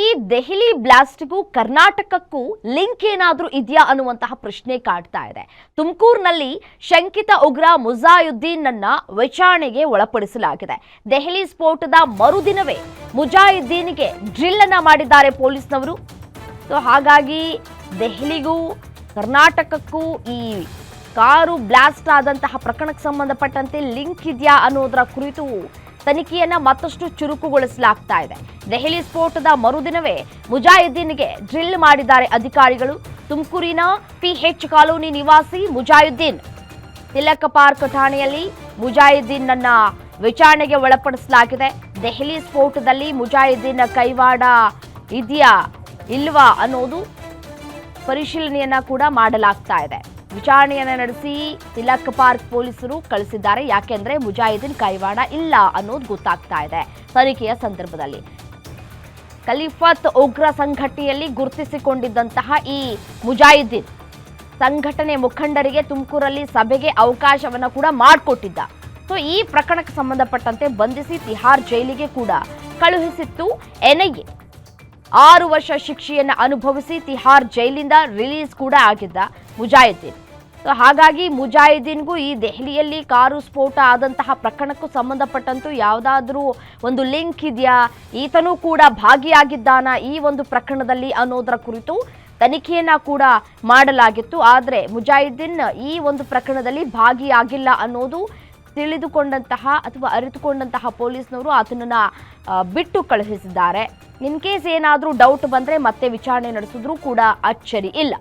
ಈ ದೆಹಲಿ ಬ್ಲಾಸ್ಟ್ಗೂ ಕರ್ನಾಟಕಕ್ಕೂ ಲಿಂಕ್ ಏನಾದರೂ ಇದೆಯಾ ಅನ್ನುವಂತಹ ಪ್ರಶ್ನೆ ಕಾಡ್ತಾ ಇದೆ. ತುಮಕೂರಿನಲ್ಲಿ ಶಂಕಿತ ಉಗ್ರ ಮುಜಾಹಿದ್ದೀನ್ನನ್ನ ವಿಚಾರಣೆಗೆ ಒಳಪಡಿಸಲಾಗಿದೆ. ದೆಹಲಿ ಸ್ಫೋಟದ ಮರುದಿನವೇ ಮುಜಾಹಿದ್ದೀನ್ಗೆ ಡ್ರಿಲ್ ಅನ್ನ ಮಾಡಿದ್ದಾರೆ ಪೊಲೀಸ್ನವರು. ಹಾಗಾಗಿ ದೆಹಲಿಗೂ ಕರ್ನಾಟಕಕ್ಕೂ ಈ ಕಾರು ಬ್ಲಾಸ್ಟ್ ಆದಂತಹ ಪ್ರಕರಣಕ್ಕೆ ಸಂಬಂಧಪಟ್ಟಂತೆ ಲಿಂಕ್ ಇದೆಯಾ ಅನ್ನೋದರ ಕುರಿತು ತನಿಖೆಯನ್ನ ಮತ್ತಷ್ಟು ಚುರುಕುಗೊಳಿಸಲಾಗ್ತಾ ಇದೆ. ದೆಹಲಿ ಸ್ಫೋಟದ ಮರುದಿನವೇ ಮುಜಾಹಿದ್ದೀನ್ಗೆ ಡ್ರಿಲ್ ಮಾಡಿದ್ದಾರೆ ಅಧಿಕಾರಿಗಳು. ತುಮಕೂರಿನ PH ಕಾಲೋನಿ ನಿವಾಸಿ ಮುಜಾಹಿದ್ದೀನ್ ತಿಲಕ್ ಪಾರ್ಕ್ ಠಾಣೆಯಲ್ಲಿ ಮುಜಾಹಿದ್ದೀನ್ನನ್ನ ವಿಚಾರಣೆಗೆ ಒಳಪಡಿಸಲಾಗಿದೆ. ದೆಹಲಿ ಸ್ಫೋಟದಲ್ಲಿ ಮುಜಾಹಿದ್ದೀನ್ ಕೈವಾಡ ಇದೆಯಾ ಇಲ್ವಾ ಅನ್ನೋದು ಪರಿಶೀಲನೆಯನ್ನ ಕೂಡ ಮಾಡಲಾಗ್ತಾ ಇದೆ. ವಿಚಾರಣೆಯನ್ನ ನಡೆಸಿ ತಿಲಕ್ ಪಾರ್ಕ್ ಪೊಲೀಸರು ಕಳಿಸಿದ್ದಾರೆ. ಯಾಕೆಂದ್ರೆ ಮುಜಾಹಿದ್ದೀನ್ ಕೈವಾಡ ಇಲ್ಲ ಅನ್ನೋದು ಗೊತ್ತಾಗ್ತಾ ಇದೆ. ತನಿಖೆಯ ಸಂದರ್ಭದಲ್ಲಿ ಖಲೀಫತ್ ಉಗ್ರ ಸಂಘಟನೆಯಲ್ಲಿ ಗುರುತಿಸಿಕೊಂಡಿದ್ದಂತಹ ಈ ಮುಜಾಹಿದ್ದೀನ್ ಸಂಘಟನೆ ಮುಖಂಡರಿಗೆ ತುಮಕೂರಲ್ಲಿ ಸಭೆಗೆ ಅವಕಾಶವನ್ನ ಕೂಡ ಮಾಡಿಕೊಟ್ಟಿದ್ದ. ಈ ಪ್ರಕರಣಕ್ಕೆ ಸಂಬಂಧಪಟ್ಟಂತೆ ಬಂಧಿಸಿ ತಿಹಾರ್ ಜೈಲಿಗೆ ಕೂಡ ಕಳುಹಿಸಿತ್ತು NIA. 6 ವರ್ಷ ಶಿಕ್ಷೆಯನ್ನು ಅನುಭವಿಸಿ ತಿಹಾರ್ ಜೈಲಿಂದ ರಿಲೀಸ್ ಕೂಡ ಆಗಿದ್ದ ಮುಜಾಹಿದ್ದೀನ್. ಹಾಗಾಗಿ ಮುಜಾಹಿದ್ದೀನ್ಗೂ ಈ ದೆಹಲಿಯಲ್ಲಿ ಕಾರು ಸ್ಫೋಟ ಆದಂತಹ ಪ್ರಕರಣಕ್ಕೂ ಸಂಬಂಧಪಟ್ಟಂತೂ ಯಾವುದಾದ್ರೂ ಒಂದು ಲಿಂಕ್ ಇದೆಯಾ, ಈತನೂ ಕೂಡ ಭಾಗಿಯಾಗಿದ್ದಾನ ಈ ಒಂದು ಪ್ರಕರಣದಲ್ಲಿ ಅನ್ನೋದರ ಕುರಿತು ತನಿಖೆಯನ್ನ ಕೂಡ ಮಾಡಲಾಗಿತ್ತು. ಆದರೆ ಮುಜಾಹಿದ್ದೀನ್ ಈ ಒಂದು ಪ್ರಕರಣದಲ್ಲಿ ಭಾಗಿಯಾಗಿಲ್ಲ ಅನ್ನೋದು ತಿಳಿದುಕೊಂಡಂತಹ ಅಥವಾ ಅರಿತುಕೊಂಡಂತಹ ಪೊಲೀಸ್ನವರು ಆತನನ್ನ ಬಿಟ್ಟು ಕಳುಹಿಸಿದ್ದಾರೆ. ಇನ್ ಕೇಸ್ ಏನಾದರೂ ಡೌಟ್ ಬಂದರೆ ಮತ್ತೆ ವಿಚಾರಣೆ ನಡೆಸಿದ್ರೂ ಕೂಡ ಅಚ್ಚರಿ ಇಲ್ಲ.